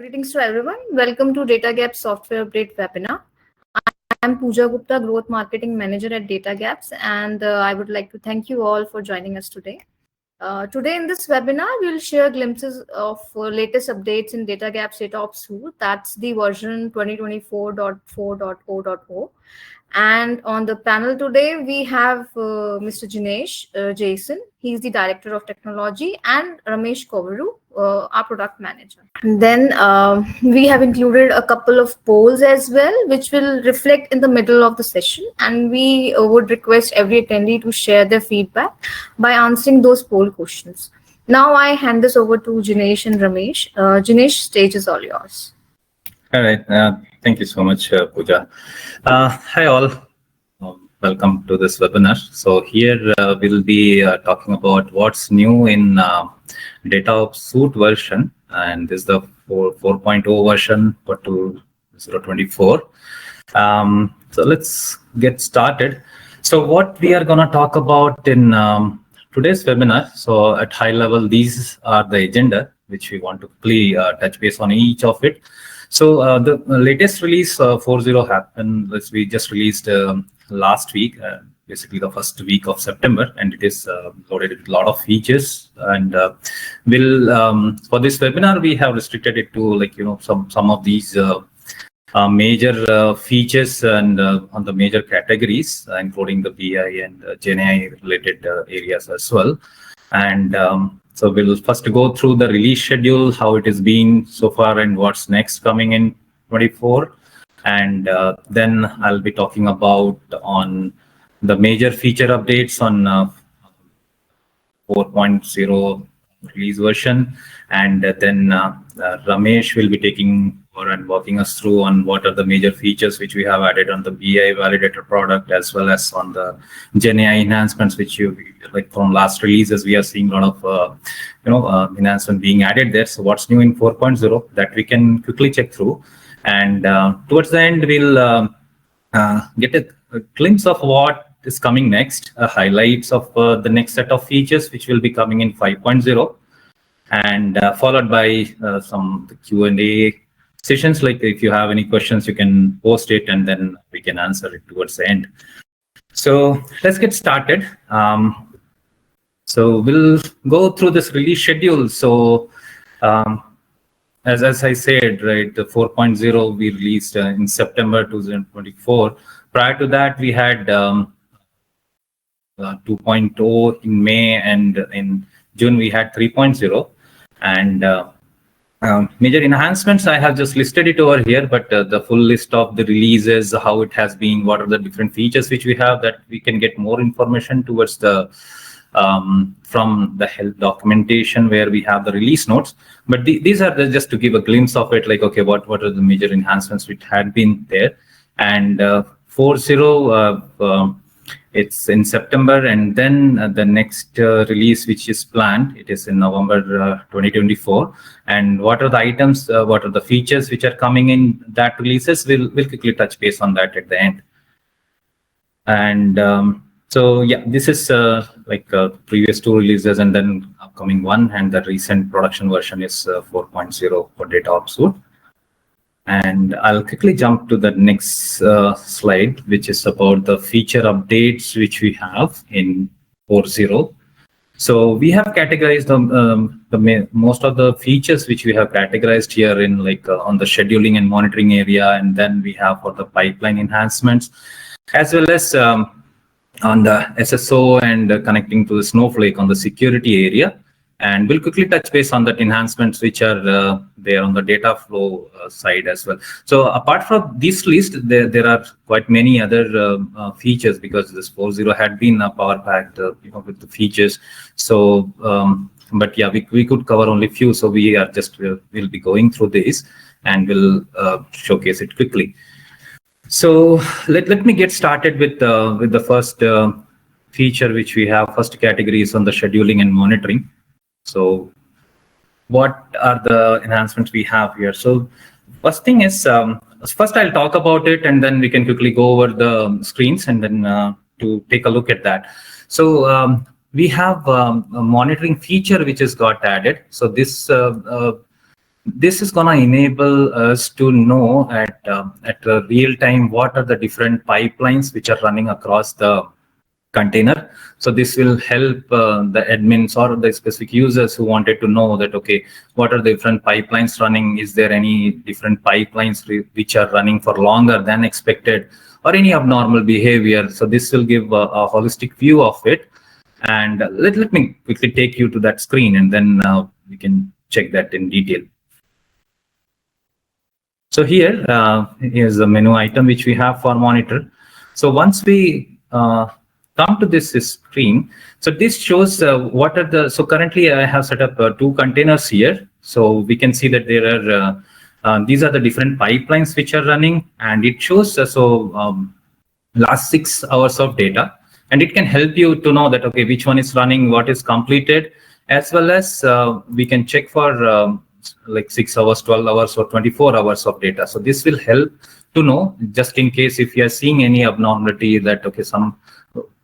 Greetings to everyone. Welcome to Datagaps Software Update webinar. I'm Pooja Gupta, Growth Marketing Manager at Datagaps, and I would like to thank you all for joining us today. Today in this webinar, we'll share glimpses of latest updates in Datagaps DataOps Suite. That's the version 2024.4.0.0. And on the panel today, we have Mr. Jason. He's the Director of Technology, and Ramesh Kovaru, our Product Manager. And then we have included a couple of polls as well, which will reflect in the middle of the session. And we would request every attendee to share their feedback by answering those poll questions. Now I hand this over to Jinesh and Ramesh. Jinesh, stage is all yours. All right. Thank you so much, Pooja. Hi, all. Welcome to this webinar. So here we'll be talking about what's new in DataOps Suite version, and this is the 4.0 version for 2024. So let's get started. So what we are going to talk about in today's webinar. So at high level, these are the agenda which we want to quickly touch base on each of it. So the latest release 4.0 happened. We just released last week, basically the first week of September, and it is loaded with a lot of features. And we'll for this webinar we have restricted it to some of these major features and on the major categories, including the BI and GenAI related areas as well. And so we'll first go through the release schedule, how it has been so far, and what's next coming in 24. And then I'll be talking about on the major feature updates on 4.0 release version. And then Ramesh will be taking over and walking us through on what are the major features which we have added on the BI validator product, as well as on the GenAI enhancements, which you like from last releases. We are seeing a lot of enhancement being added there. So what's new in 4.0 that we can quickly check through. And towards the end, we'll get a glimpse of what is coming next, highlights of the next set of features which will be coming in 5.0, and followed by some Q&A sessions. Like if you have any questions, you can post it and then we can answer it towards the end. So let's get started. So we'll go through this release schedule. So as I said, right, the 4.0 we released in September 2024. Prior to that, we had 2.0 in May, and in June we had 3.0. And major enhancements, I have just listed it over here, but the full list of the releases, how it has been, what are the different features which we have, that we can get more information towards the from the help documentation where we have the release notes. But these are just to give a glimpse of it, like, okay, what are the major enhancements which had been there. And 4.0, it's in September, and then the next release which is planned, it is in November 2024. And what are the items, what are the features which are coming in that releases, we'll quickly touch base on that at the end. And so yeah, this is like previous two releases and then upcoming one, and the recent production version is 4.0 for DataOps Suite. And I'll quickly jump to the next slide, which is about the feature updates which we have in 4.0. So we have categorized the most of the features which we have categorized here in on the scheduling and monitoring area, and then we have for the pipeline enhancements, as well as on the SSO and connecting to the Snowflake on the security area. And we'll quickly touch base on that enhancements which are there on the Dataflow side as well. So apart from this list, there are quite many other features, because this 4.0 had been power packed with the features. So but yeah, we could cover only few. So we are just we'll be going through this and we'll showcase it quickly. So let me get started with the first feature which we have. First category is on the scheduling and monitoring. So what are the enhancements we have here? So first thing is, first I'll talk about it, and then we can quickly go over the screens and then to take a look at that. So we have a monitoring feature which has got added. So this this is going to enable us to know at a real time what are the different pipelines which are running across the container. So this will help the admins or the specific users who wanted to know that, okay, what are the different pipelines running? Is there any different pipelines which are running for longer than expected, or any abnormal behavior? So this will give a holistic view of it. And let me quickly take you to that screen, and then we can check that in detail. So here is a menu item which we have for monitor. So once we come to this screen, so this shows what are the, so currently I have set up 2 containers here. So we can see that there are, these are the different pipelines which are running, and it shows last 6 hours of data. And it can help you to know that, okay, which one is running, what is completed, as well as we can check for like 6 hours, 12 hours, or 24 hours of data. So this will help to know, just in case if you are seeing any abnormality, that, okay,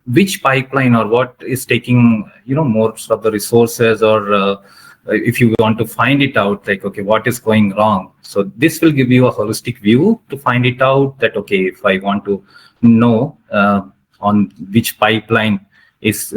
which pipeline or what is taking, most of the resources, or if you want to find it out, like, okay, what is going wrong. So this will give you a holistic view to find it out, that, okay, if I want to know on which pipeline is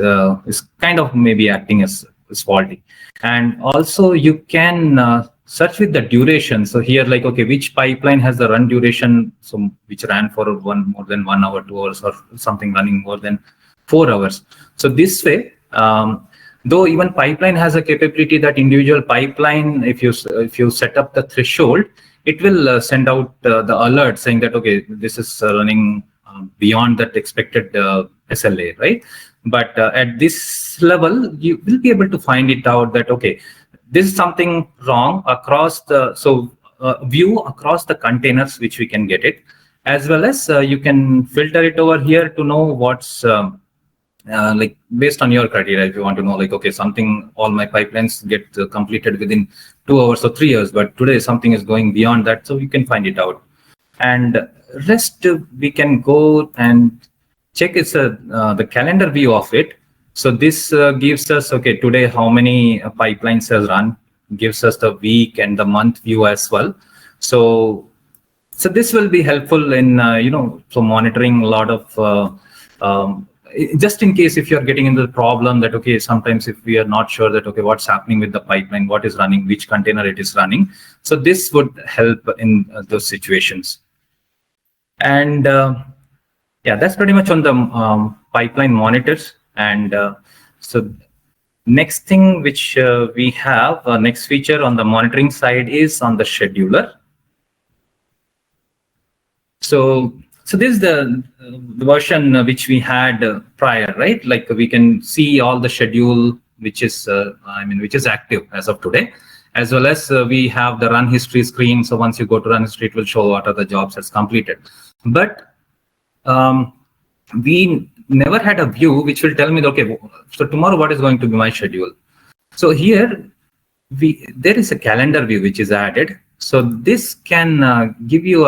kind of maybe acting as faulty. And also you can search with the duration. So here, like, okay, which pipeline has the run duration, so which ran for more than 1 hour, 2 hours, or something running more than 4 hours. So this way, though even pipeline has a capability that individual pipeline, if you set up the threshold, it will send out the alert saying that, okay, this is running beyond that expected SLA, right? But at this level, you will be able to find it out that, okay, this is something wrong across the, view across the containers which we can get it, as well as you can filter it over here to know what's like based on your criteria. If you want to know, like, okay, all my pipelines get completed within 2 hours or 3 hours, but today something is going beyond that, so you can find it out. And rest we can go and check is the calendar view of it. So this gives us, okay, today how many pipelines has run, gives us the week and the month view as well. So this will be helpful in so monitoring a lot of just in case if you're getting into the problem that, okay, sometimes if we are not sure that, okay, what's happening with the pipeline, what is running, which container it is running. So this would help in those situations. And yeah, that's pretty much on the pipeline monitors. And so next thing which we have, next feature on the monitoring side is on the scheduler. So this is the version which we had prior, right? Like we can see all the schedule which is which is active as of today, as well as we have the run history screen. So once you go to run history, it will show what are the jobs that's completed. But we never had a view which will tell me, okay, so tomorrow what is going to be my schedule. So here there is a calendar view which is added. So this can give you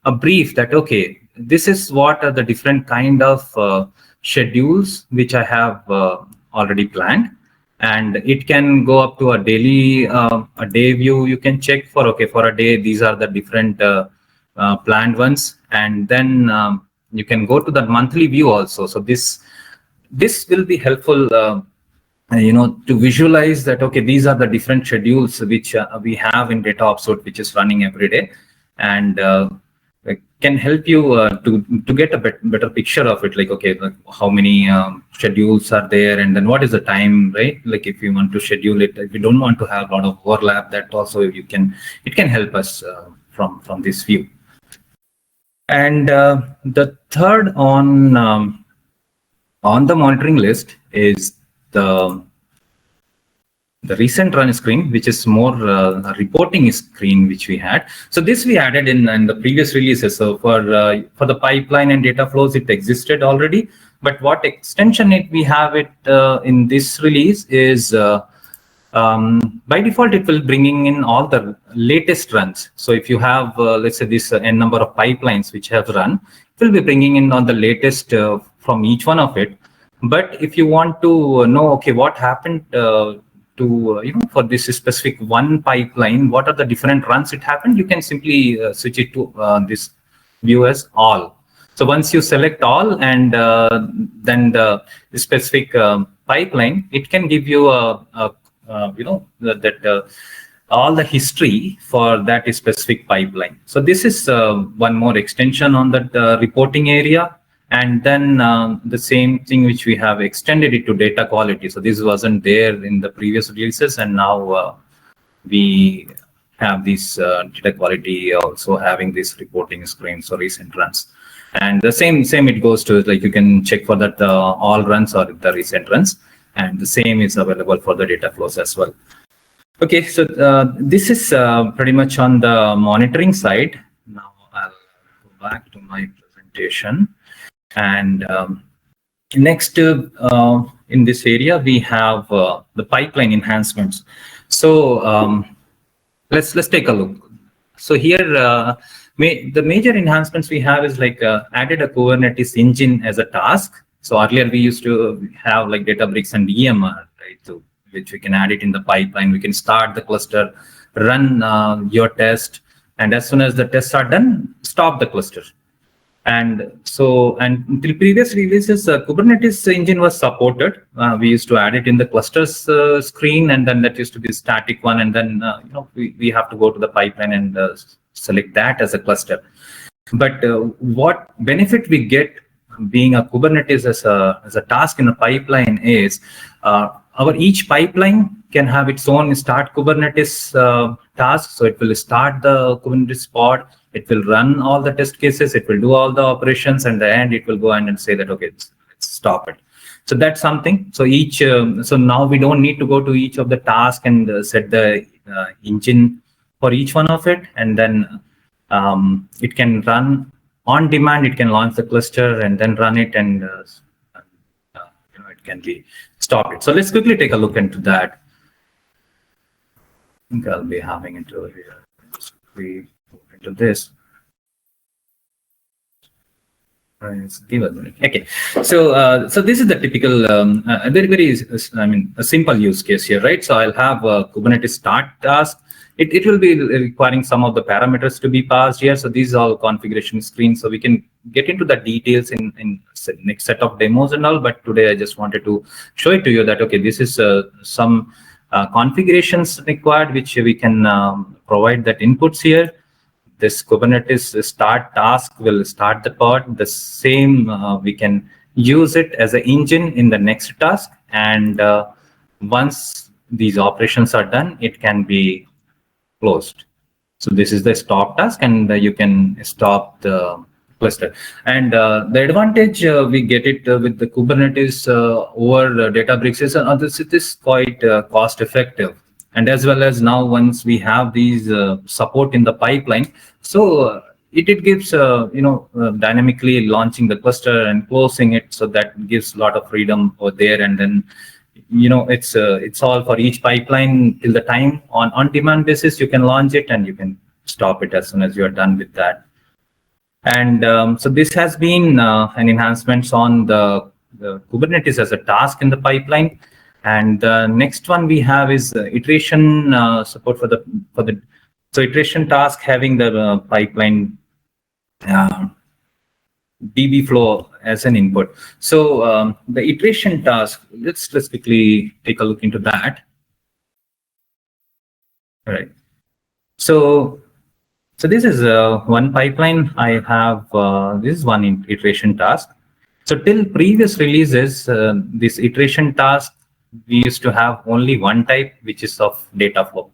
a brief that, okay, this is what are the different kind of schedules which I have already planned. And it can go up to a daily, a day view. You can check for, okay, for a day, these are the different planned ones. And then you can go to the monthly view also. So this will be helpful, to visualize that, okay, these are the different schedules which we have in DataOps Suite, which is running every day. And can help you to get a better picture of it, like, okay, like how many schedules are there, and then what is the time, right? Like if you want to schedule it, if you don't want to have a lot of overlap, that also it can help us from this view. And the third on the monitoring list is the recent run screen, which is more reporting screen, which we had. So this we added in the previous releases. So for the pipeline and data flows, it existed already. But what extension we have it in this release is by default, it will bringing in all the latest runs. So if you have, let's say, this n number of pipelines which have run, it will be bringing in on the latest from each one of it. But if you want to know, okay, what happened to for this specific one pipeline, what are the different runs it happened, you can simply switch it to this view as all. So once you select all and then the specific pipeline, it can give you all the history for that specific pipeline. So this is one more extension on that reporting area. And then the same thing which we have extended it to data quality. So this wasn't there in the previous releases, and now we have this data quality also having this reporting screens or recent runs. And the same it goes to, like, you can check for that all runs or the recent runs, and the same is available for the data flows as well. Okay, so this is pretty much on the monitoring side. Now I'll go back to my presentation. And next in this area, we have the pipeline enhancements. So let's take a look. So here, the major enhancements we have is like added a Kubernetes engine as a task. So earlier we used to have like Databricks and EMR, right? So which we can add it in the pipeline. We can start the cluster, run your test, and as soon as the tests are done, stop the cluster. And so, and until previous releases, Kubernetes engine was supported. We used to add it in the clusters screen, and then that used to be a static one. And then we have to go to the pipeline and select that as a cluster. But what benefit we get being a Kubernetes as a task in a pipeline is our each pipeline can have its own start Kubernetes task. So it will start the Kubernetes pod. It will run all the test cases. It will do all the operations, and the end it will go and say that, okay, let's stop it. So that's something. So each so now we don't need to go to each of the task and set the engine for each one of it, and then it can run on demand. It can launch the cluster and then run it, and it can be stopped. So let's quickly take a look into that. I think I'll be having it over here. We into this. Give us a minute. Okay, so this is the typical very a simple use case here, right? So I'll have a Kubernetes start task. It will be requiring some of the parameters to be passed here. So these are all configuration screens. So we can get into the details in next set of demos and all. But today I just wanted to show it to you that, okay, this is some configurations required, which we can provide that inputs here. This Kubernetes start task will start the pod. The same we can use it as an engine in the next task. And once these operations are done, it can be closed. So this is the stop task, and you can stop the cluster. And the advantage we get it with the Kubernetes over Databricks is this is quite cost effective. And as well as now, once we have these support in the pipeline, so it gives dynamically launching the cluster and closing it. So that gives a lot of freedom over there. And then it's all for each pipeline till the time on demand basis. You can launch it and you can stop it as soon as you are done with that. And so this has been an enhancements on the Kubernetes as a task in the pipeline. And the next one we have is iteration support for the so iteration task having the pipeline DB flow as an input. So the iteration task, let's quickly take a look into that. All right. So this is one pipeline. I have this is one iteration task. So till previous releases, this iteration task, we used to have only one type, which is of data flow.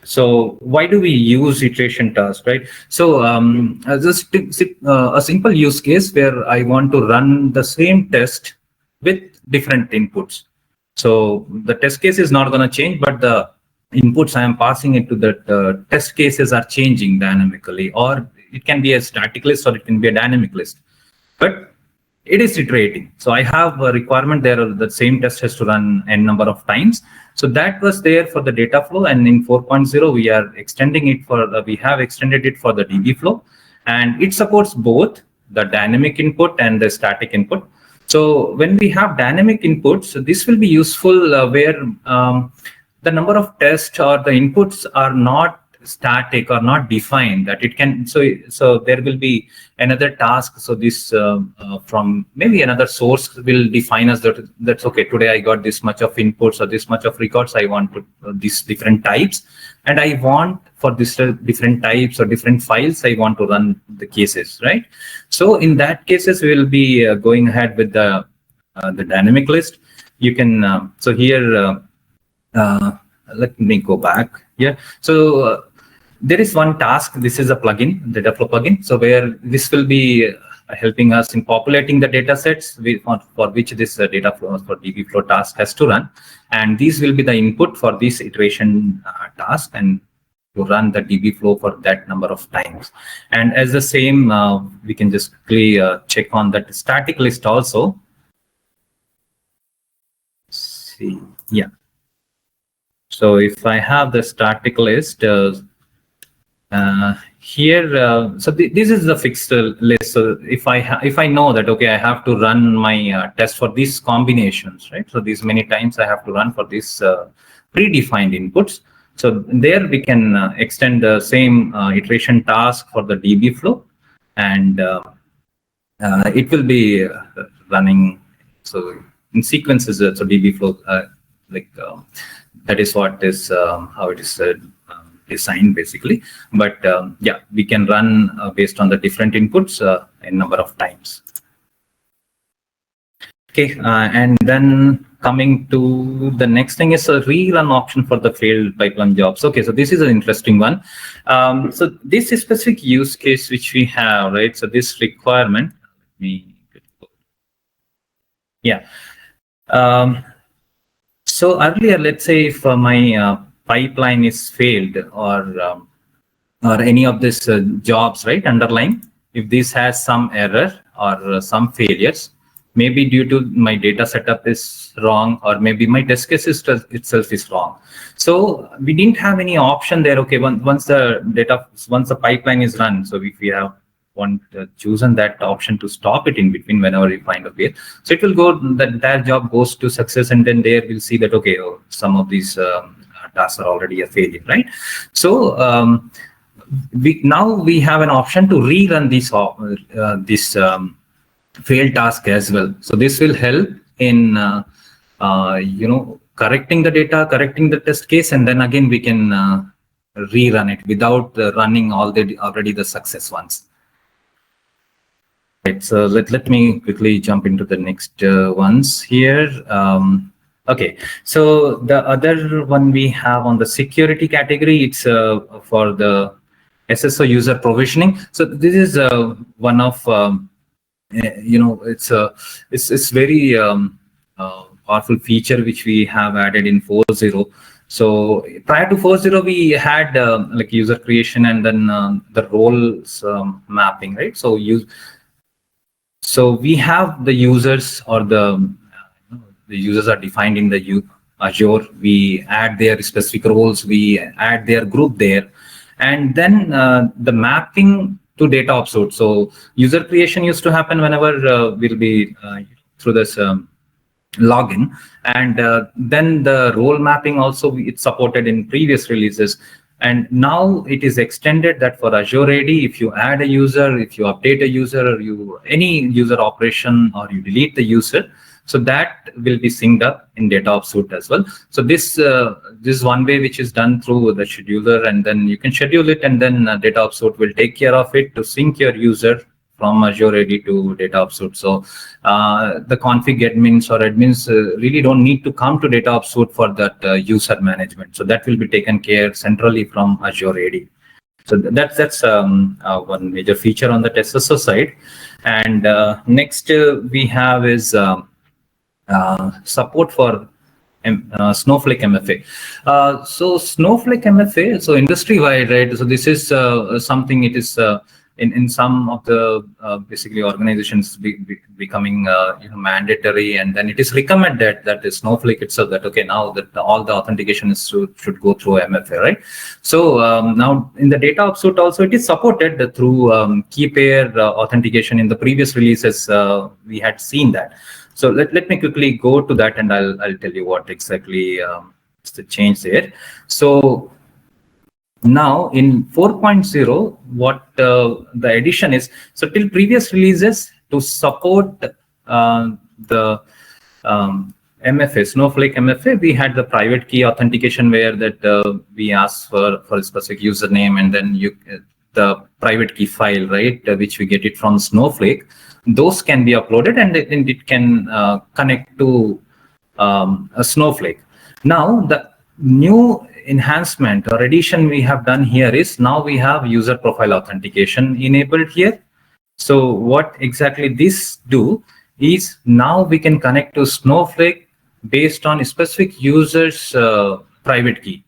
So why do we use iteration task, right? So a simple use case where I want to run the same test with different inputs. So the test case is not going to change, but the inputs I am passing into the test cases are changing dynamically, or it can be a static list or it can be a dynamic list. But it is iterating. So I have a requirement there, the same test has to run n number of times. So that was there for the data flow, and in 4.0 we are extending it for we have extended it for the DB flow, and it supports both the dynamic input and the static input. So when we have dynamic inputs, this will be useful where the number of tests or the inputs are not static or not defined, that it can, so there will be another task. So this from maybe another source will define us that's okay, today I got this much of inputs or this much of records, I want to these different types, and I want for this different types or different files I want to run the cases, right? So in that cases we will be going ahead with the dynamic list. You can so here let me go back here. So there is one task. This is a plugin, the Dataflow plugin. So where this will be helping us in populating the data sets for which this Dataflow for DBflow task has to run. And these will be the input for this iteration task and to run the DBflow for that number of times. And as the same, we can just quickly check on that static list also. See, yeah. So if I have the static list, here, so this is the fixed list. So if I know that okay, I have to run my test for these combinations, right? So these many times I have to run for this predefined inputs. So there we can extend the same iteration task for the DBflow, and it will be running so in sequences. So DBflow that is what is how it is designed basically, but yeah, we can run based on the different inputs a number of times. Okay, and then coming to the next thing is a rerun option for the failed pipeline jobs. Okay, so this is an interesting one. So this is specific use case which we have, right? So this requirement, let me, yeah. So earlier, let's say if my pipeline is failed or any of these jobs, right, underlying, if this has some error or some failures, maybe due to my data setup is wrong, or maybe my test case itself is wrong. So we didn't have any option there. Okay, once the pipeline is run, so if we have chosen that option to stop it in between whenever we find a fail, so it will go that job goes to success, and then there we'll see that okay, some of these tasks are already a failure, right? So now we have an option to rerun this failed task as well. So this will help in correcting the data, correcting the test case, and then again we can rerun it without running already the success ones. Right, so let me quickly jump into the next ones here. Okay, so the other one we have on the security category, it's for the SSO user provisioning. So this is one of it's very powerful feature which we have added in 4.0. So prior to 4.0, we had like user creation and then the roles mapping, right? So we have the users, or the users are defined in the Azure. We add their specific roles, we add their group there, and then the mapping to DataOps Suite. So user creation used to happen whenever we'll be through this login, and then the role mapping also it's supported in previous releases. And now it is extended that for Azure AD, if you add a user, if you update a user, or any user operation, or you delete the user, so that will be synced up in DataOps Suite as well. So this is one way which is done through the scheduler, and then you can schedule it, and then DataOps Suite will take care of it to sync your user from Azure AD to DataOps Suite. So the config admins or admins really don't need to come to DataOps Suite for that user management. So that will be taken care centrally from Azure AD. So that's one major feature on the SSO side. And next we have is support for Snowflake MFA. So Snowflake MFA, so industry-wide, right? So this is something it is in some of the basically organizations becoming mandatory, and then it is recommended that the Snowflake itself that okay, now that all the authentication should go through MFA, right? So now in the DataOps Suite also it is supported through key pair authentication. In the previous releases we had seen that. So let me quickly go to that, and I'll tell you what exactly the change there. So now in 4.0, what the addition is, so till previous releases to support the MFA, Snowflake MFA, we had the private key authentication where that we ask for a specific username, and then the private key file, right, which we get it from Snowflake, those can be uploaded, and it can connect to a Snowflake. Now the new enhancement or addition we have done here is now we have user profile authentication enabled here. So what exactly this do is now we can connect to Snowflake based on a specific user's private key,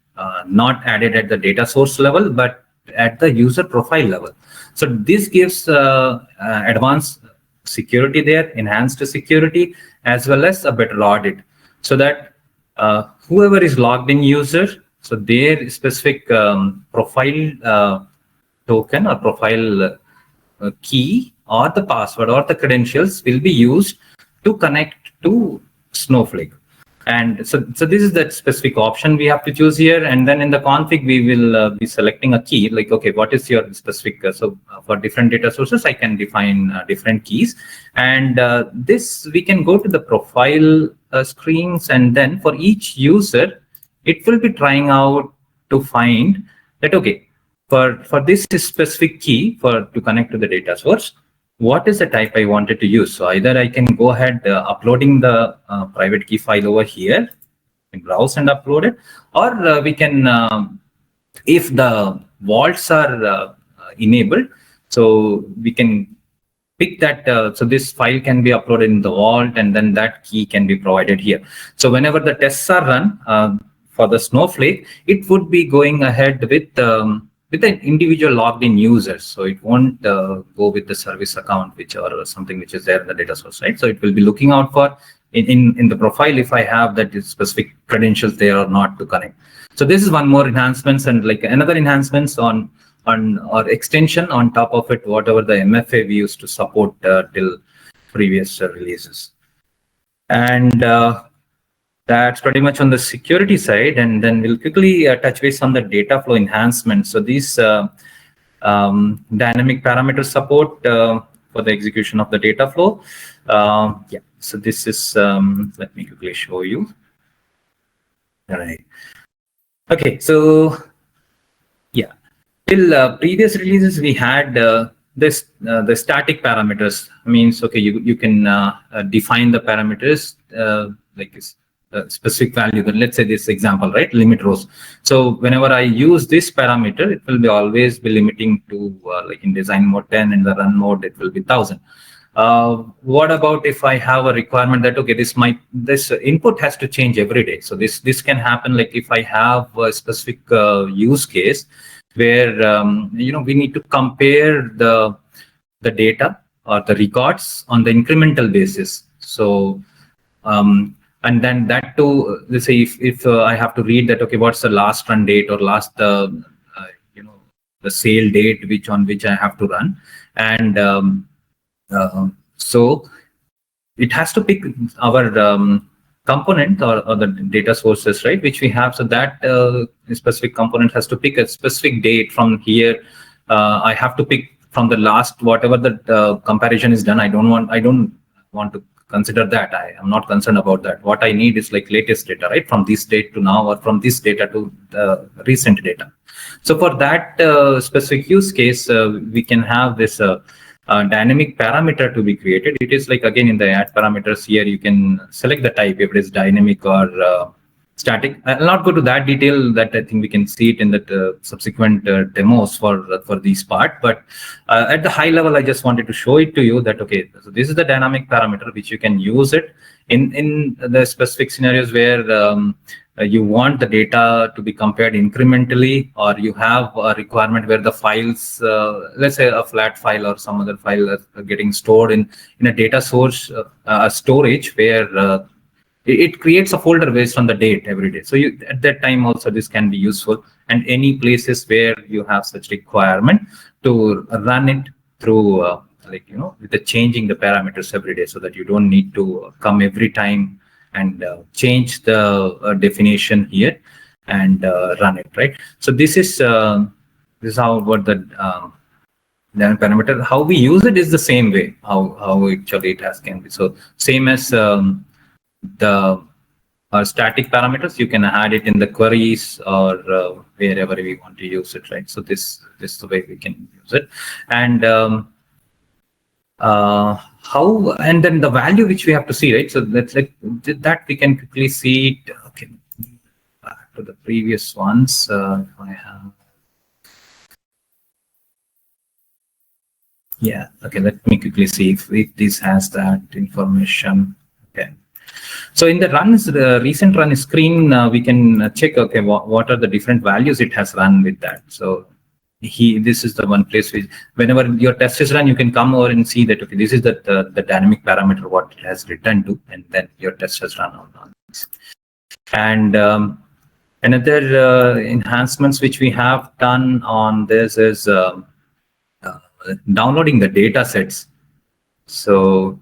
not added at the data source level, but at the user profile level. So this gives advanced security there, enhanced security, as well as a better audit, so that whoever is logged in user, so their specific profile token or profile key or the password or the credentials will be used to connect to Snowflake. And so this is that specific option we have to choose here. And then in the config, we will be selecting a key, like, okay, what is your specific, for different data sources, I can define different keys. And this, we can go to the profile screens, and then for each user, it will be trying out to find that, okay, for this specific key to connect to the data source, what is the type I wanted to use? So either I can go ahead uploading the private key file over here, and browse and upload it, or we can, if the vaults are enabled, so we can pick that. So this file can be uploaded in the vault, and then that key can be provided here. So whenever the tests are run for the Snowflake, it would be going ahead with an individual logged in users. So it won't go with the service account, which or something which is there in the data source, right? So it will be looking out for in the profile if I have that specific credentials there or not to connect. So this is one more enhancements, and like another enhancements on or extension on top of it, whatever the MFA we used to support till previous releases. And that's pretty much on the security side. And then we'll quickly touch base on the data flow enhancements. So these dynamic parameter support for the execution of the data flow. Yeah, so this is, let me quickly show you. All right. Okay, so yeah, till previous releases, we had the static parameters. Means, okay, you can define the parameters like this. Specific value, then let's say this example, right, limit rows. So whenever I use this parameter, it will be always be limiting to like in design mode 10, in the run mode it will be 1000. What about if I have a requirement that, okay, this input has to change every day? So this can happen like if I have a specific use case where we need to compare the data or the records on the incremental basis. So and then that too, let's say if I have to read that, okay, what's the last run date or last the sale date on which I have to run, and so it has to pick our component or the data sources, right, which we have. So that specific component has to pick a specific date from here. I have to pick from the last, whatever the comparison is done. I don't want to consider that. I am not concerned about that. What I need is like latest data, right, from this date to now, or from this data to the recent data. So for that specific use case, we can have this dynamic parameter to be created. It is like, again, in the add parameters here, you can select the type, if it is dynamic or static. I'll not go to that detail. That I think we can see it in the subsequent demos for this part. But at the high level, I just wanted to show it to you that, okay, so this is the dynamic parameter which you can use it in the specific scenarios where you want the data to be compared incrementally, or you have a requirement where the files, let's say a flat file or some other file are getting stored in a data source, storage where it creates a folder based on the date every day. So at that time also this can be useful, and any places where you have such requirement to run it through with the changing the parameters every day, so that you don't need to come every time and change the definition here and run it, right? So this is how what the dynamic parameter, how we use it is the same way, how actually it has can be. So same as the static parameters, you can add it in the queries or wherever we want to use it, right? So this is the way we can use it. And how, and then the value which we have to see, right? So that's like that we can quickly see it. Okay, back to the previous ones. If I have, yeah, okay, let me quickly see if this has that information. Okay. So in the runs, the recent run screen, we can check, okay, what are the different values it has run with that. So this is the one place which, whenever your test is run, you can come over and see that, okay, this is the dynamic parameter, what it has returned to, and then your test has run on this. And another enhancements which we have done on this is downloading the data sets. So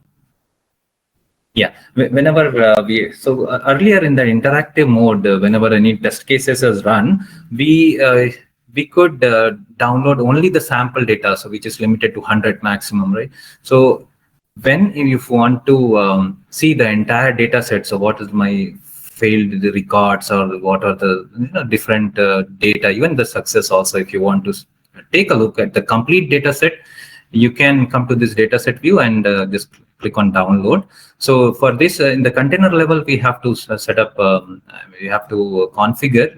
yeah, whenever earlier in the interactive mode, whenever any test cases is run, we could download only the sample data, so which is limited to 100 maximum, right? So when you want to see the entire data set, so what is my failed records, or what are the different data, even the success also, if you want to take a look at the complete data set, you can come to this data set view and just click on download. So for this, in the container level, we have to set up, we have to configure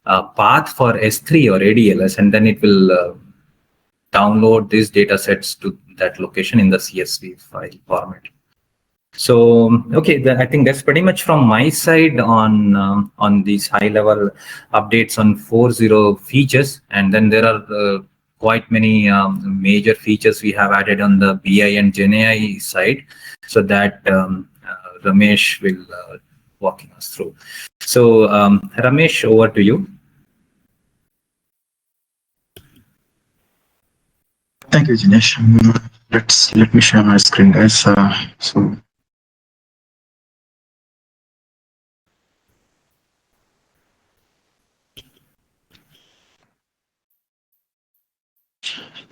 a path for S3 or ADLS, and then it will download these data sets to that location in the CSV file format. So okay, I think that's pretty much from my side on these high-level updates on 4.0 features, and then there are quite many major features we have added on the BI and GenAI side, so that Ramesh will walking us through. So Ramesh, over to you. Thank you, Jinesh. Let me share my screen, guys.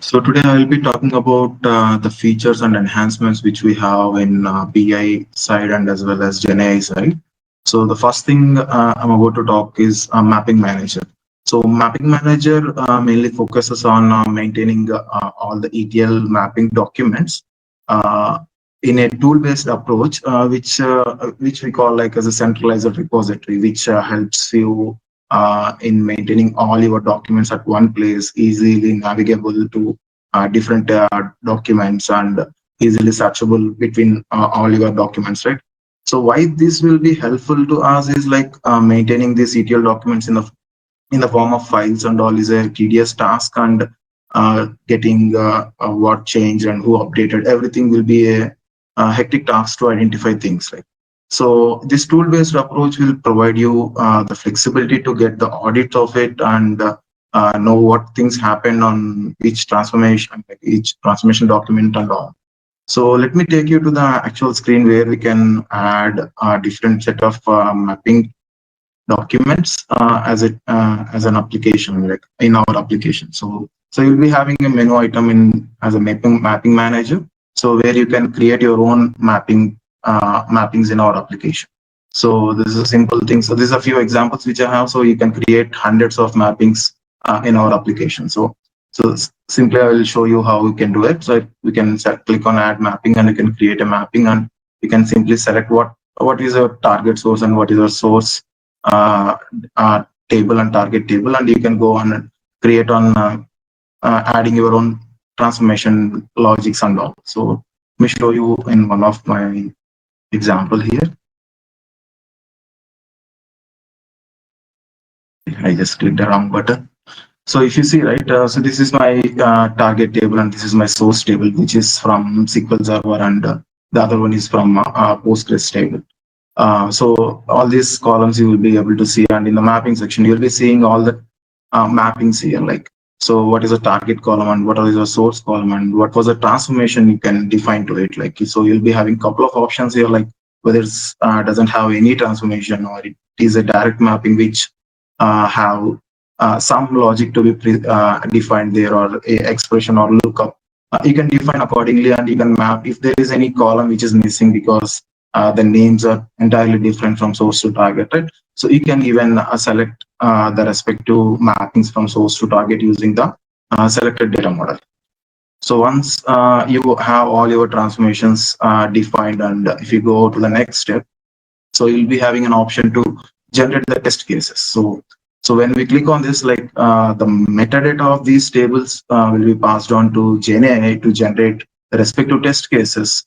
So today I will be talking about the features and enhancements which we have in BI side and as well as GenAI side. So the first thing I'm about to talk is Mapping Manager. So Mapping Manager mainly focuses on maintaining all the ETL mapping documents in a tool-based approach, which we call like as a centralized repository, which helps you in maintaining all your documents at one place, easily navigable to different documents and easily searchable between all your documents, right? So why this will be helpful to us is like maintaining these ETL documents in the form of files and all is a tedious task, and getting what changed and who updated everything will be a hectic task to identify things, right? So this tool-based approach will provide you the flexibility to get the audit of it and know what things happen on each transformation document and all. So let me take you to the actual screen where we can add a different set of mapping documents as an application, like in our application. So you'll be having a menu item as a mapping manager. So where you can create your own mappings in our application. So this is a simple thing. So these are a few examples which I have. So you can create hundreds of mappings in our application. So simply I will show you how we can do it. So we can click on add mapping, and you can create a mapping, and you can simply select what is your target source and what is your source table and target table, and you can go on and create on adding your own transformation logics and all. So let me show you in one of my example here. I just clicked the wrong button. So if you see, right, so this is my target table, and this is my source table, which is from SQL Server, and the other one is from Postgres table. So all these columns you will be able to see, and in the mapping section, you'll be seeing all the mappings here, like, so what is a target column and what is a source column and what was a transformation you can define to it. Like, so you'll be having a couple of options here, like whether it doesn't have any transformation or it is a direct mapping which have some logic to be defined there, or a expression or lookup. You can define accordingly, and you can map if there is any column which is missing because the names are entirely different from source to target, right? So you can even select the respective mappings from source to target using the selected data model. So once you have all your transformations defined, and if you go to the next step, so you'll be having an option to generate the test cases. So when we click on this, like the metadata of these tables will be passed on to GenAI to generate the respective test cases,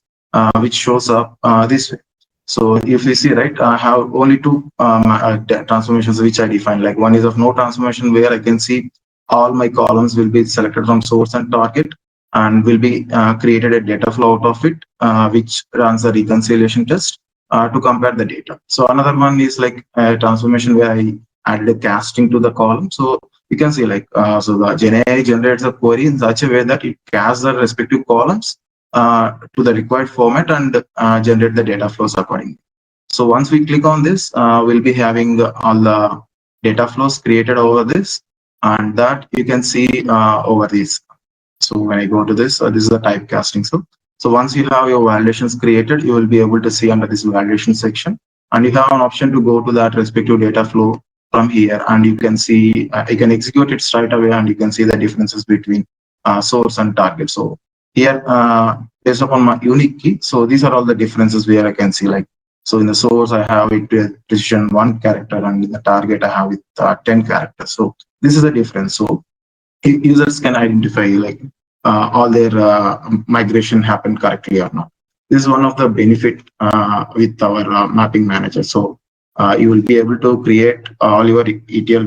which shows up this way. So if you see, right, I have only two transformations which I define. Like one is of no transformation, where I can see all my columns will be selected from source and target, and will be created a data flow out of it, which runs the reconciliation test to compare the data. So another one is like a transformation where I added a casting to the column. So you can see like, so the GenAI generates a query in such a way that it casts the respective columns to the required format and generate the data flows accordingly. So once we click on this, we'll be having all the data flows created over this, and that you can see over this. So when I go to this, this is the typecasting. So once you have your validations created, you will be able to see under this validation section, and you have an option to go to that respective data flow from here, and you can see, you can execute it straight away, and you can see the differences between source and target. So here, based upon my unique key, so these are all the differences where I can see, like, so in the source, I have it with precision 1 character, and in the target, I have it 10 characters. So this is the difference. So users can identify like all their migration happened correctly or not. This is one of the benefit with our mapping manager. So you will be able to create all your ETL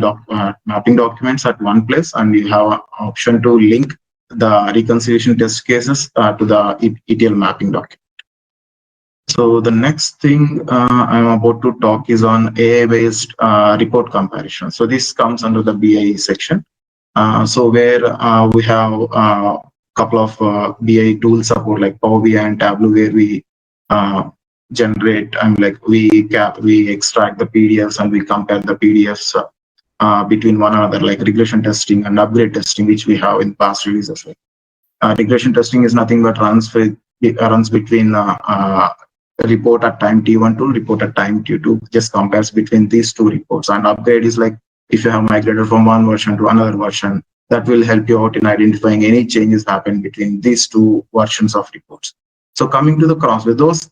mapping documents at one place, and you have an option to link the reconciliation test cases to the ETL mapping document. So the next thing I'm about to talk is on AI-based report comparison. So this comes under the BI section. So where we have a couple of BI tool support like Power BI and Tableau, where we generate and we extract the PDFs and we compare the PDFs between one another, like regression testing and upgrade testing, which we have in past releases. Regression testing is nothing but runs between report at time T1 to report at time T2, just compares between these two reports. And upgrade is like if you have migrated from one version to another version, that will help you out in identifying any changes happen between these two versions of reports. So coming to the crossway, those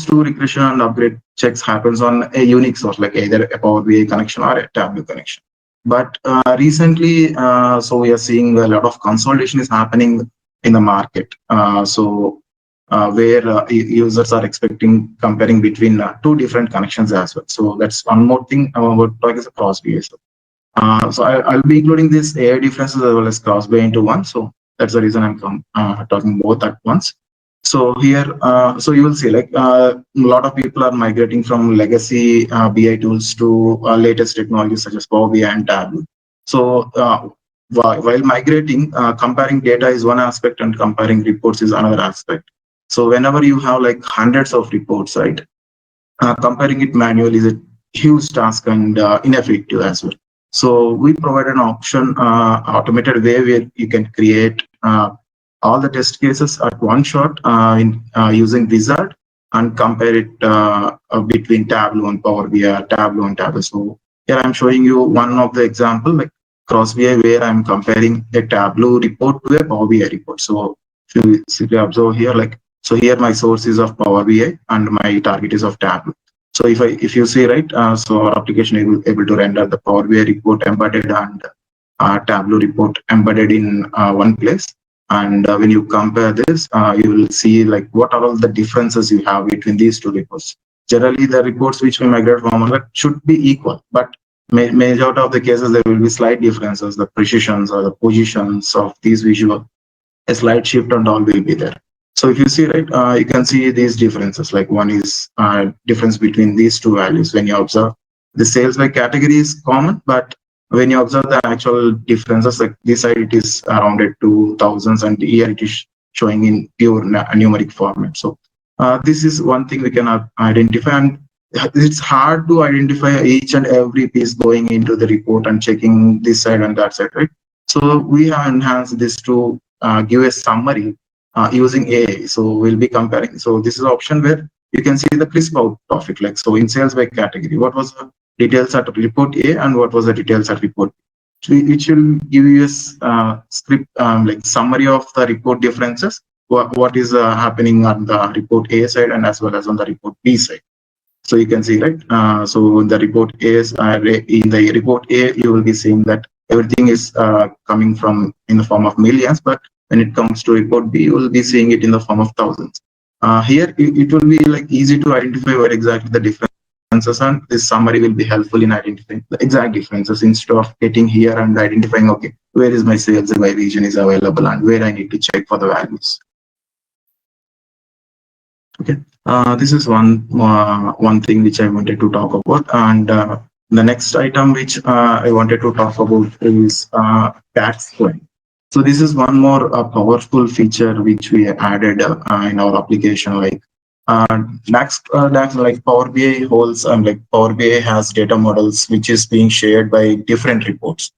two regression and upgrade checks happens on a unique source, like either a Power BI connection or a Tableau connection. But recently, so we are seeing a lot of consolidation is happening in the market. Where users are expecting comparing between two different connections as well. So that's one more thing I'm about to talk is a cross-BI. So I'll be including these AI differences as well as cross-BI into one. So that's the reason I'm talking both at once. So here, so you will see like a lot of people are migrating from legacy BI tools to latest technologies such as Power BI and Tableau. So while migrating, comparing data is one aspect and comparing reports is another aspect. So whenever you have like hundreds of reports, right, comparing it manually is a huge task and ineffective as well. So we provide an option, automated way where you can create all the test cases at one shot using Wizard and compare it between Tableau and Power BI, Tableau and Tableau. So here I'm showing you one of the example like cross BI where I'm comparing a Tableau report to a Power BI report. So if you simply observe here, like, so here my source is of Power BI and my target is of Tableau. So if you see, right, so our application is able to render the Power BI report embedded and Tableau report embedded in one place. And when you compare this, you will see like what are all the differences you have between these two reports. Generally, the reports which we migrate from should be equal, but majority of the cases there will be slight differences. The precisions or the positions of these visual, a slight shift and all will be there. So if you see, right, you can see these differences. Like one is difference between these two values. When you observe the sales by category is common, but when you observe the actual differences, like this side it is rounded to thousands, and here it is showing in pure numeric format. So This is one thing we can identify, and it's hard to identify each and every piece going into the report and checking this side and that side, right? So we have enhanced this to give a summary using AI. So we'll be comparing. So this is an option where you can see the crisp out of it. Like, so in sales by category, what was the details at report A and what was the details at report B, which will give you a script like summary of the report differences, what is happening on the report A side and as well as on the report B side. So you can see, right? So in the report A, in the report A, you will be seeing that everything is coming from in the form of millions, but when it comes to report B, you will be seeing it in the form of thousands. Here, it will be like easy to identify what exactly the differences, and this summary will be helpful in identifying the exact differences instead of getting here and identifying, okay, where is my sales by region is available and where I need to check for the values. Okay, this is one thing which I wanted to talk about, and the next item which I wanted to talk about is tax query. So this is one more powerful feature which we added in our application. Like DAX, like Power BI holds, like Power BI has data models which is being shared by different reports.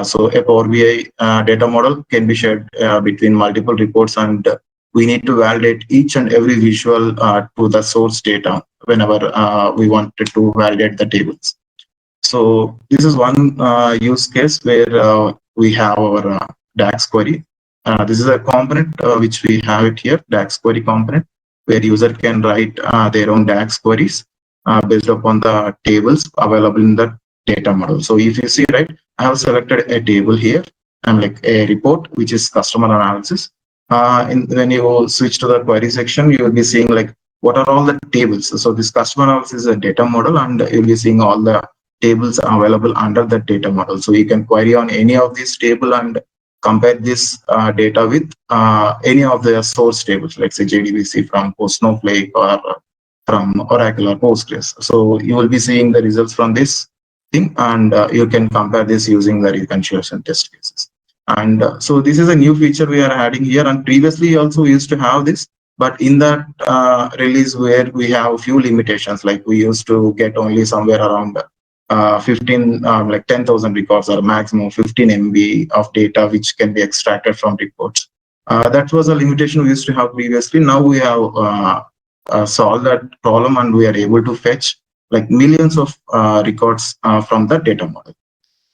So a Power BI data model can be shared between multiple reports, and we need to validate each and every visual to the source data whenever we wanted to validate the tables. So this is one use case where we have our DAX query. This is a component which we have it here, DAX query component, where user can write their own DAX queries based upon the tables available in the data model. So if you see, right, I have selected a table here and like a report, which is customer analysis. When you switch to the query section, you will be seeing like what are all the tables. So this customer analysis is a data model, and you'll be seeing all the tables available under the data model. So you can query on any of these table and compare this data with any of the source tables, like say JDBC from Snowflake or from Oracle or Postgres. So you will be seeing the results from this thing, and you can compare this using the reconciliation test cases. And so this is a new feature we are adding here, and previously also we used to have this, but in that release where we have a few limitations, like we used to get only somewhere around 15 like 10,000 records or maximum 15 MB of data which can be extracted from reports. That was a limitation we used to have previously. Now we have solved that problem, and we are able to fetch like millions of records from the data model,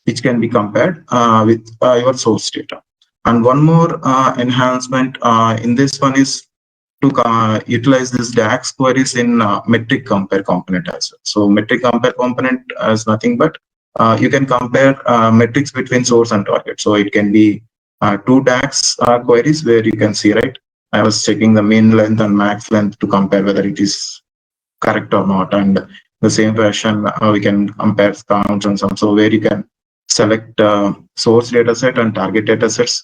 which can be compared with your source data. And one more enhancement in this one is to utilize this DAX queries in metric compare component as well. So metric compare component is nothing but you can compare metrics between source and target. So it can be two DAX queries where you can see, right, I was checking the mean length and max length to compare whether it is correct or not. And the same fashion, we can compare counts and some. So where you can select source data set and target data sets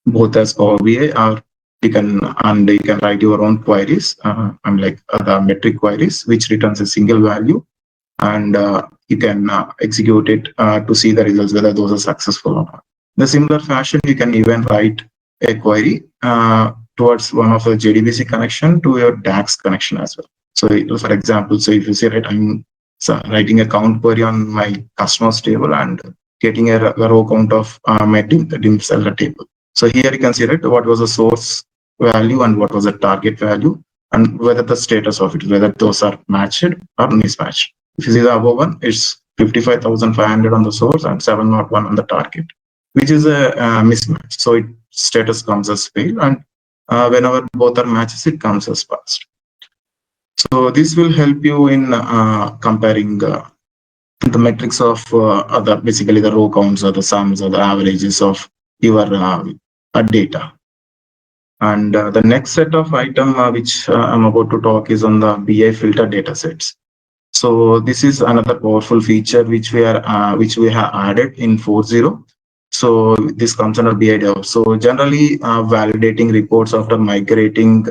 both as Power BI, or you can write your own queries, like the metric queries, which returns a single value, and you can execute it to see the results, whether those are successful or not. In a similar fashion, you can even write a query towards one of the JDBC connection to your DAX connection as well. So for example, so if you say, right, I'm writing a count query on my customers table and getting a row count of my dim seller table. So here you can see, right, what was the source value and what was the target value, and whether the status of it, whether those are matched or mismatched. If you see the above one, it's 55,500 on the source and 701 on the target, which is a mismatch. So its status comes as fail, and whenever both are matches, it comes as passed. So this will help you in comparing the metrics of basically the row counts or the sums or the averages of your data. And the next set of item which I'm about to talk is on the BI filter data sets. So this is another powerful feature which we have added in 4.0. So this comes under BI DevOps. So generally validating reports after migrating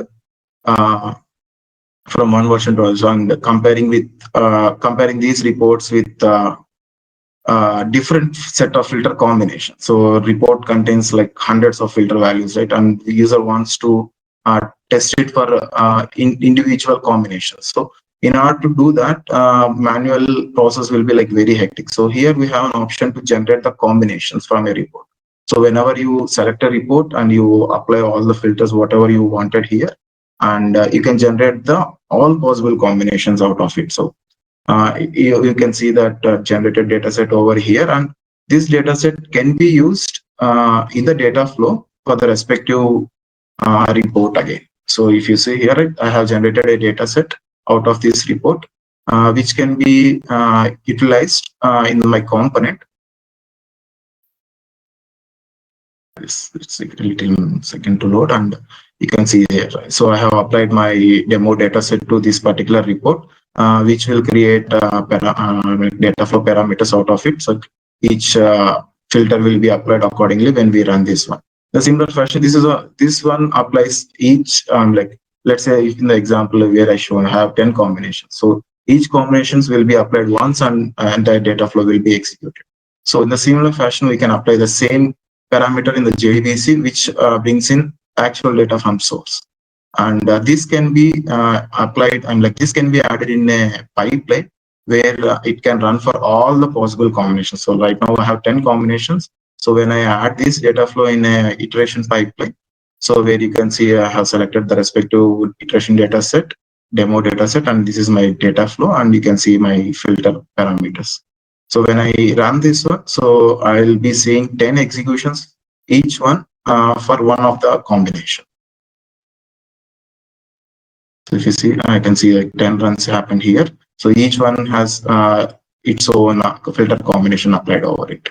from one version to another, and comparing these reports with different set of filter combinations. So report contains like hundreds of filter values, right? And the user wants to test it for individual combinations. So in order to do that, manual process will be like very hectic. So here we have an option to generate the combinations from a report. So whenever you select a report and you apply all the filters, whatever you wanted here, and you can generate the all possible combinations out of it. So you can see that generated data set over here, and this data set can be used in the data flow for the respective report again. So if you see here, I have generated a data set out of this report, which can be utilized in my component. It's a little second to load, and you can see here. So I have applied my demo data set to this particular report, which will create data flow parameters out of it. So each filter will be applied accordingly when we run this one. The similar fashion, this one applies each like, let's say in the example where I have 10 combinations. So each combinations will be applied once, and entire data flow will be executed. So in the similar fashion, we can apply the same parameter in the JDBC, which brings in actual data from source. And this can be applied, and like this can be added in a pipeline where it can run for all the possible combinations. So right now I have 10 combinations. So when I add this data flow in a iteration pipeline, so where you can see I have selected the respective iteration data set, demo data set, and this is my data flow, and you can see my filter parameters. So when I run this one, so I'll be seeing 10 executions, each one for one of the combination. So if you see, I can see like 10 runs happened here. So each one has its own filter combination applied over it.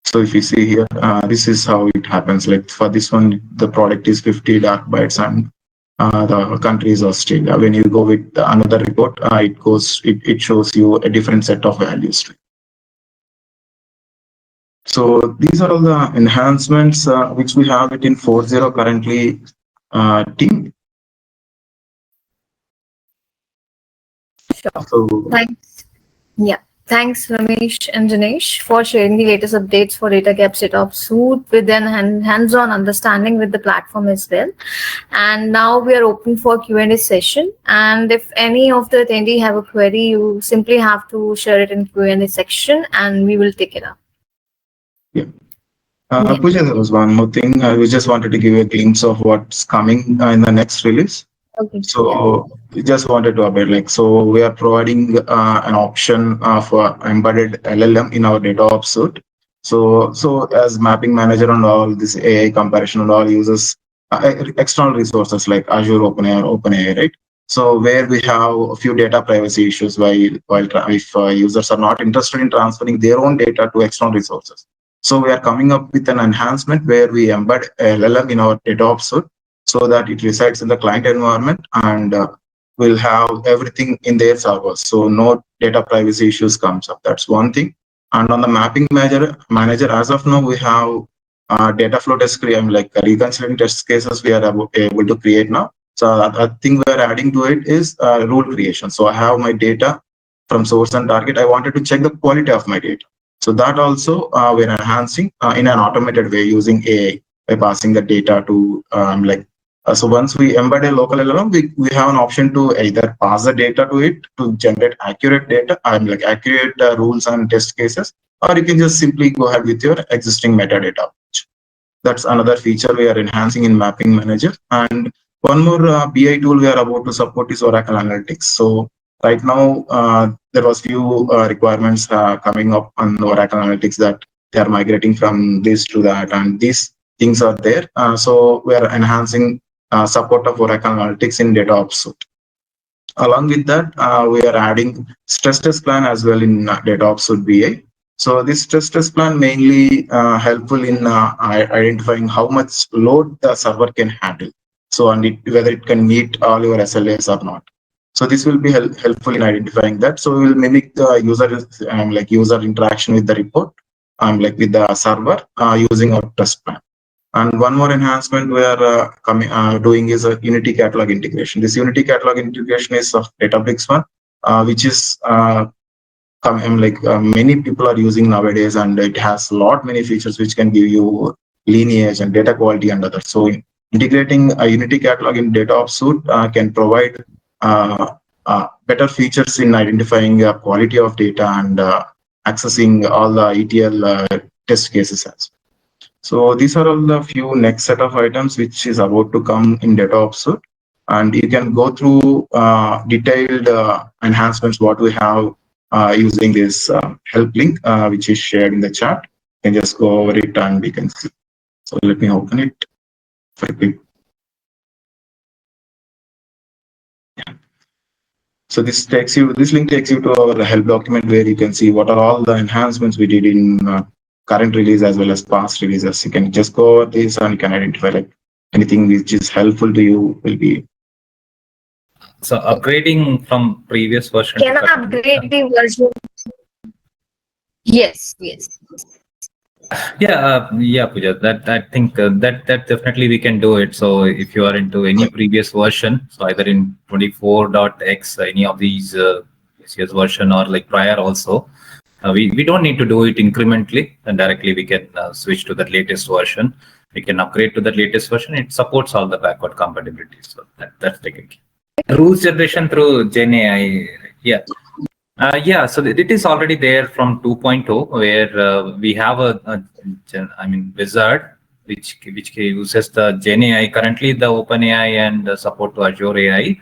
So if you see here, this is how it happens. Like for this one, the product is 50 dark bytes, and the country is Australia. When you go with another report, it shows you a different set of values. So these are all the enhancements which we have it in 4.0 currently team. Sure. So Thanks. Yeah. Thanks, Ramesh and Dinesh, for sharing the latest updates for Datagaps DataOps Suite with an hands-on understanding with the platform as well. And now we are open for Q&A session. And if any of the attendee have a query, you simply have to share it in Q&A section, and we will take it up. Yeah. Pooja, there was one more thing. I just wanted to give you a glimpse of what's coming in the next release. Okay. So we just wanted to update, like, so we are providing an option for embedded LLM in our DataOps suite. So as mapping manager and all this AI comparison and all uses external resources like Azure, OpenAI, right? So where we have a few data privacy issues if users are not interested in transferring their own data to external resources. So we are coming up with an enhancement where we embed LLM in our DataOps suite, so that it resides in the client environment and will have everything in their servers. So no data privacy issues comes up. That's one thing. And on the mapping manager, as of now, we have data flow test reconciling test cases we are able to create now. So a thing we are adding to it is rule creation. So I have my data from source and target. I wanted to check the quality of my data. So that also we're enhancing in an automated way using AI by passing the data to so once we embed a local LLM, we have an option to either pass the data to it to generate accurate data, accurate rules and test cases, or you can just simply go ahead with your existing metadata. That's another feature we are enhancing in Mapping Manager. And one more BI tool we are about to support is Oracle Analytics. So right now, there was few requirements coming up on Oracle Analytics that they are migrating from this to that, and these things are there. So we are enhancing support of Oracle Analytics in DataOps Suite. Along with that, we are adding stress test plan as well in DataOps Suite BI. So this stress test plan mainly helpful in identifying how much load the server can handle. So and whether it can meet all your SLAs or not. So this will be helpful in identifying that. So we will mimic the user interaction with the report, with the server using our test plan. And one more enhancement we are doing is a Unity catalog integration. This Unity catalog integration is of Databricks one, which is many people are using nowadays, and it has many features which can give you lineage and data quality and others. So integrating a Unity catalog in DataOps Suite can provide better features in identifying quality of data and accessing all the ETL test cases as well. So these are all the few next set of items which is about to come in DataOps Suite. And you can go through detailed enhancements what we have using this help link which is shared in the chat. You can just go over it and we can see. So let me open it. Yeah. So this link takes you to our help document where you can see what are all the enhancements we did in current release as well as past releases. You can just go over this and you can identify like anything which is helpful to you will be. So upgrading from previous version. Can I upgrade the version? Yes. Yeah, Pooja. That I think that definitely we can do it. So if you are into any previous version, so either in 24.x, any of these previous version or like prior also, we don't need to do it incrementally, and directly we can switch to the latest version. We can upgrade to the latest version. It supports all the backward compatibility. So that's the key. Rules generation through GenAI. Yeah. So it is already there from 2.0, where we have a wizard which uses the GenAI. Currently, the OpenAI and support to Azure AI,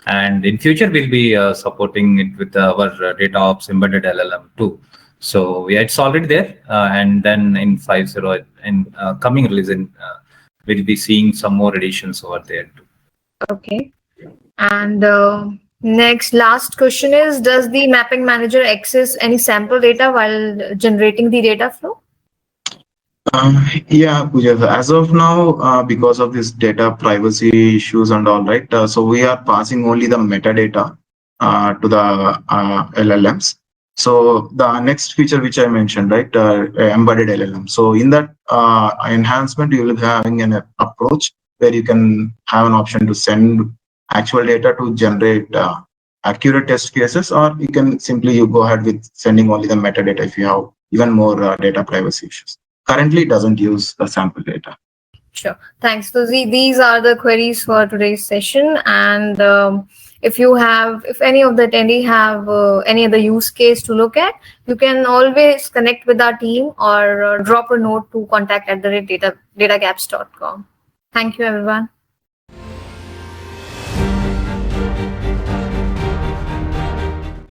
and in future we'll be supporting it with our DataOps embedded LLM too. So yeah, it's already there, and then in 5.0 in coming release, we'll be seeing some more additions over there too. Okay. And last question is, does the mapping manager access any sample data while generating the data flow? Yeah, Pooja. As of now, because of this data privacy issues and all, right? So we are passing only the metadata to the LLMs. So the next feature which I mentioned, right, embedded LLM. So in that enhancement, you will be having an approach where you can have an option to send actual data to generate accurate test cases, or you can simply go ahead with sending only the metadata if you have even more data privacy issues. Currently, it doesn't use the sample data. Sure. Thanks. So these are the queries for today's session. And if any of the attendee have any other use case to look at, you can always connect with our team or drop a note to contact@datagaps.com. Thank you, everyone.